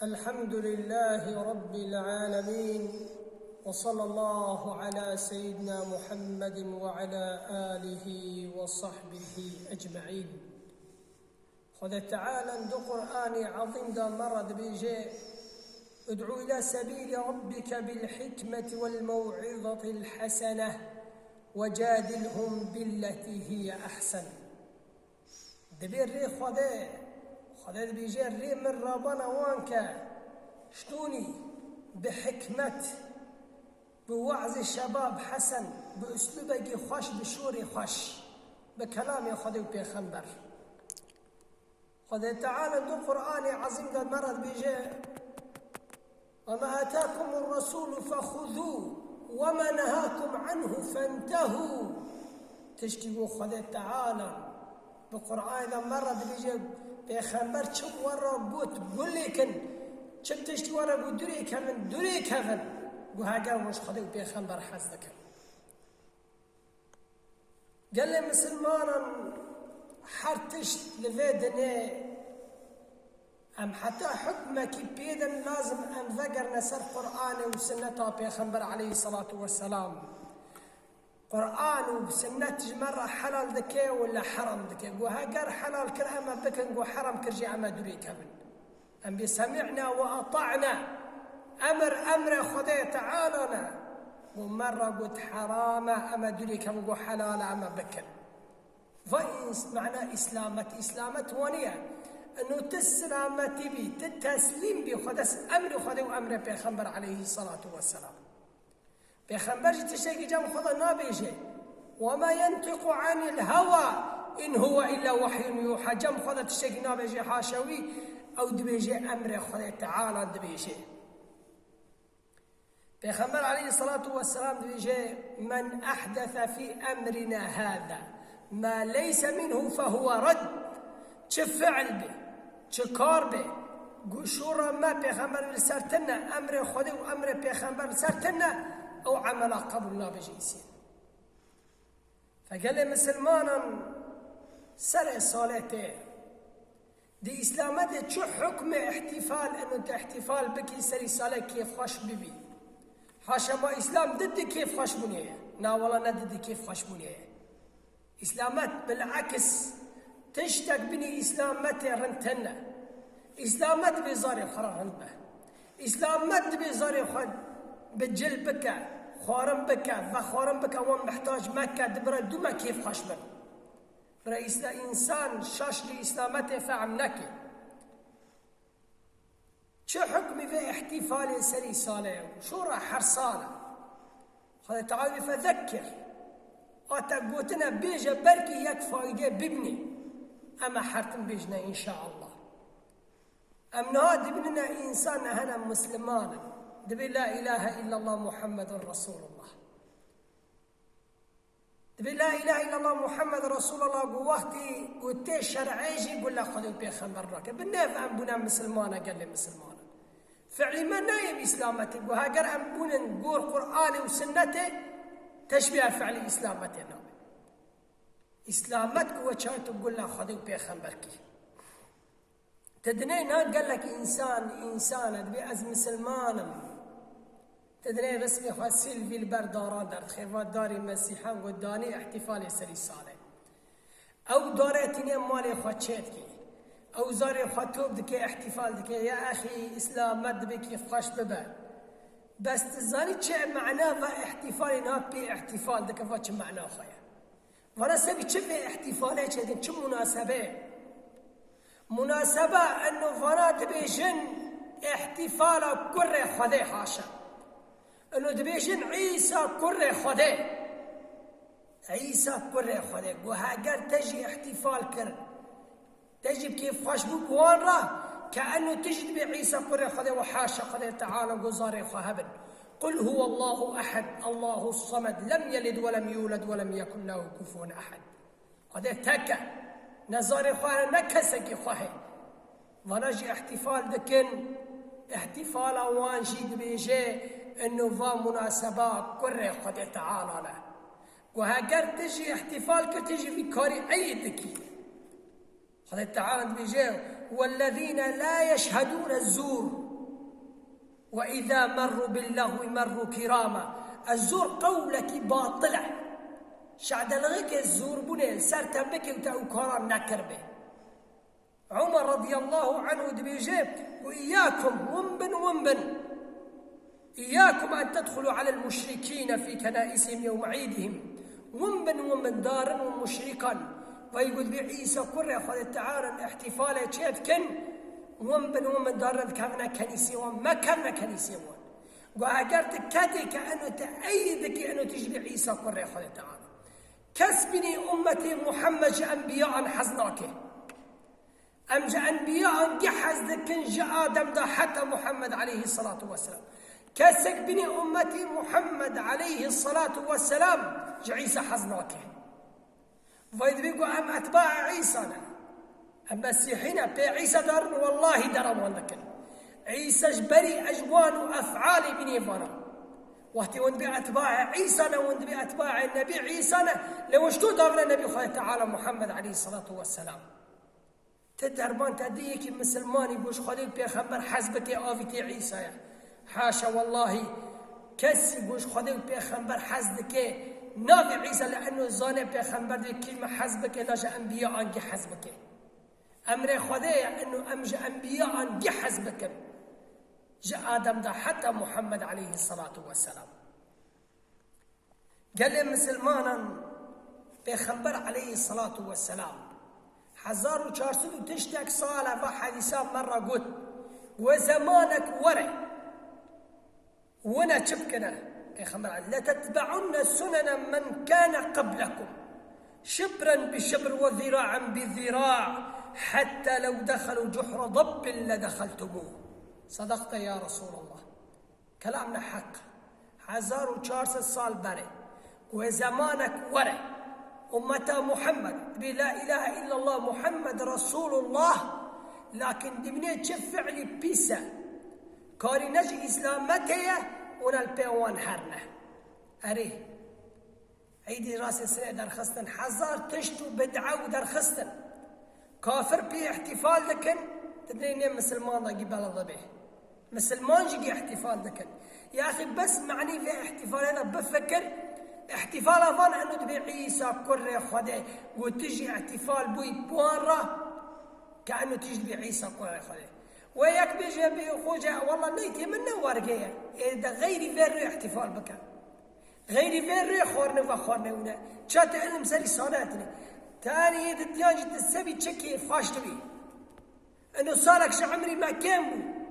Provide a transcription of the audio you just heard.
الحمد لله رب العالمين، وصلى الله على سيدنا محمد وعلى آله وصحبه أجمعين. خذ تعالى ندو قرآن عظيم دا مرض بيجي ادعو إلى سبيل ربك بالحكمة والموعظة الحسنة وجادلهم بالتي هي أحسن. دبير ري خذ بيجي الري من ربنا وانك شتوني بحكمة بوعظ الشباب حسن بأسلوبك خوش بشوري خوش بكلام خذ وبيخنبر. خذ تعالى ندو قرآن عظيم ذا المرض بيجي وما آتاكم الرسول فخذوه وما نهاكم عنه فانتهوا. تشتيقوا خذ تعالى بقرآن ذا المرض بيجي بيخنبر شب ورا بوت قول لكن شب تشتي ورا بوت دري كفن وهاجا مش خذ بيخنبر حزدك. قال لي مسلمان حرتش لفيدني أم حتى حكمك بيدن لازم أن ذكر نسر قرآن وسنة بيخنبر عليه الصلاة والسلام. قرآن وسنة مرة حلال ذكي ولا حرام ذكي وهاجر حلال كرأما بكن وحرام كرجع ما دري كمن أم بسمعنا وأطعنا أمر خذي تعالنا ومرة قلت حرامة أما دري كم وحلال أما بكن. فإنس معنى إسلامة ونية أنه تسلامة تبي تتسليم بخدس أمر خذي وأمر بيخنبر عليه الصلاة والسلام. بيخنبر تشيكي جام خذ نابيجي وما ينطق عن الهوى إن هو إلا وحي يوحى. جام خذ تشيكي نابيجي حاشوي أو دبيجي أمر خذي تعالى دبيجي. بيخنبر عليه الصلاة والسلام دبيجي من أحدث في أمرنا هذا ما ليس منه فهو رد. فعل به كار به قشورة ما بيخنبر سرتنا أمر خذي وأمر بيخنبر سرتنا أو عمل قبلنا بجيسين. فقال لي مسلمانا سر صلاته دي إسلامات شو حكم احتفال أنه احتفال بكي سري صلاة كيف خوش ببي حاشا ما إسلام ضد كيف خوش بنيه نا والله ندد كيف خوش بنيه. إسلامات بالعكس تشتك بني إسلامات رنتنا إسلامات بزاري خران به إسلامات بزاري خد بجلبك خارم بك وخارم بك وان محتاج مكة دبر دوما كيف خشبن برا إنسان شاش لإسلامته فعمنك. شو حكمي في احتفال سري صالح شو راح حرصانة هذا تعالى فذكر أتقوتنا بيجا بركي يكفى بابني أما حرتم بيجنا إن شاء الله. أمن هذا ابننا إنسان هنا مسلمان دبي لا إله إلا الله محمد رسول الله. دبي لا إله إلا الله محمد رسول الله قوختي قلت شرعيجي يقول لا خذوا بيخنبر راك بالناف أنبونا مسلمانا قال لي مسلمانا فعلي ما نايم إسلامتي وهاجر أنبونا نقول قرآني وسنتي تشبه فعلي إسلامتي نامي إسلامتك وشاي تقول لا خذوا بيخنبركي تدنين قال لك إنسان دبي أز مسلمانا تدري رسمي خوا سيلفي البرداران در خيفات داري مسيحان قداني احتفال سري صالح او دارتيني مالي خوا تشيتكي او زاري خوا توب دكي احتفال دكي يا اخي اسلام مد بكي فخش ببا بس تزاني تشع معناه احتفال ناب بي احتفال دكي فاتش معناه خويا وانا سبي تشبه احتفالي تشدين تشم مناسبة انه فانات بيجن احتفال كره خذي حاشا انه دبيشن عيسى كره خذي عيسى كره خذي وهاجر تجي احتفال كر تجي كيف خوش بوان راه كأنه تجد بعيسى كره خذي وحاشا خذي تعالى قزاري خهبن قل هو الله أحد الله الصمد لم يلد ولم يولد ولم يكن له كفوا أحد. خذي تكا نزاري خوانا نكسكي خوهي ونجي احتفال دكن احتفال وانجي دبيجي انه فا مناسبات كره خذي تعالى له وهاجر تجي احتفال كتجي في كاري عيدكي خذي تعالى دبيجي والذين لا يشهدون الزور وإذا مروا باللغو مروا كراما. الزور قولك باطلة شعد لغيك الزور بني سرت بك وكرام نكر به. عمر رضي الله عنه دبيجيب وإياكم ومبن إياكم أن تدخلوا على المشركين في كنائسهم يوم عيدهم ومن دارا ومشركا. ويقول بعيسى كره خذ تعالى احتفال شيتكن ومن دارا كان كنيسي وما كان كنيسي وان وأجرت كدي كأنه تأيدك أنه تجي عيسى كره خذ تعالى كسبني أمتي محمد أنبياء حزناك أم جاء أنبياء جحز ذكن جاء آدم دا حتى محمد عليه الصلاة والسلام كسك بني أمتي محمد عليه الصلاة والسلام عيسى حزناك. وإذ بيقول أم أتباع عيسى أم مسيحين بعيسى درن والله درم ولكن عيسى جبري أجوان وأفعال بني فانا وقت وند بأتباع عيسى وند بأتباع النبي عيسى لو اشتو دارنا النبي خالد تعالى محمد عليه الصلاة والسلام تدربان تديك مسلماني بوش خليل بيخبر حسبك آفتي عيسى حاشا والله كسي بوش خليل بيخبر حسبك نافي عيسى لأنه زاني بيخبر دي كلمة حسبك لاجا أنبياء أنجي حسبك أمر خذيه أنه أمجى أنبياء أنجي حسبك جاء آدم دا حتى محمد عليه الصلاة والسلام قال لي مسلمانا بيخبر عليه الصلاة والسلام 1400 تشتك صالة وحديثان مرة قلت وزمانك ورا وانا تشبكنا لتتبعن سنن من كان قبلكم شبرا بشبر وذراعا بذراع حتى لو دخلوا جحر ضب لدخلتموه. صدقت يا رسول الله كلامنا حق 1400 صال بري وزمانك ورا أمة محمد بلا إله إلا الله محمد رسول الله لكن دمني تشفع لي بيسا كاري نجي إسلامتي ونالبيوان حرنا أريه عيدي راسي سنة درخستن حزار تشتو بدعة ودرخستن كافر بي احتفال دكن تدريني مسلمان دا قبل الضبيه مسلمان جي احتفال دكن يا أخي بس معني في احتفال هذا بفكر احتفال أفان أنه تبي عيسى كره خده وتجي احتفال بوي بوانرا كأنه تجي بعيسى كره خده وياك بيجي بيخوجة والله نيتي منه ورقية إذا غيري فير احتفال بك غيري فير خورنا وخورنا ونا شات علم سري صاناتنا تاني إذا تياجي تسبي تشكي فاش تبي إنه صارك شعمري ما كان